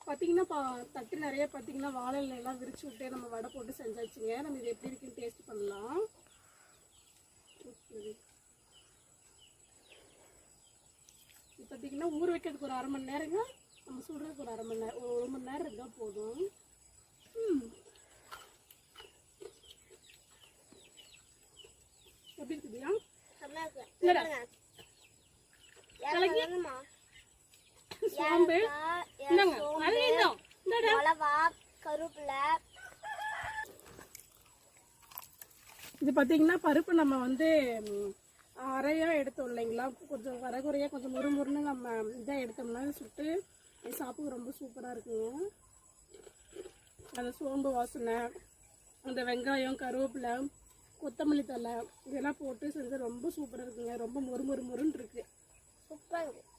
பார்த்தீங்கன்னா தட்டு நிறைய பார்த்தீங்கன்னா வாழை இலையெல்லாம் விரிச்சு விட்டு நம்ம வடை போட்டு செஞ்சாச்சுங்க. நம்ம இது எப்படி இருக்குன்னு டேஸ்ட் பண்ணலாம். இது பார்த்தீங்கன்னா ஊற வைக்கிறதுக்கு ஒரு 1/2 மணி நேரங்க, நம்ம சுடுறதுக்கு ஒரு 1/2 மணி நேரம், ஒரு 1 மணி நேரம் இருந்தால் போதும். எப்படி இருக்குதுயா? சோம்பு கருவேப்பிலை. இது பார்த்தீங்கன்னா பருப்பு நம்ம வந்து அரையாக எடுத்தோம் இல்லைங்களா, கொஞ்சம் வரகுறையாக கொஞ்சம் முறுமுறுன்னு நம்ம இதாக எடுத்தோம்னா சுட்டு சாப்பிட ரொம்ப சூப்பராக இருக்குங்க. அந்த சோம்பு வாசனை, அந்த வெங்காயம், கருவேப்பிலை, கொத்தமல்லி தழை இதெல்லாம் போட்டு செஞ்சு ரொம்ப சூப்பராக இருக்குங்க. ரொம்ப மொறு மொறு மொறுன்னு இருக்குது. சூப்பராக இருக்குது.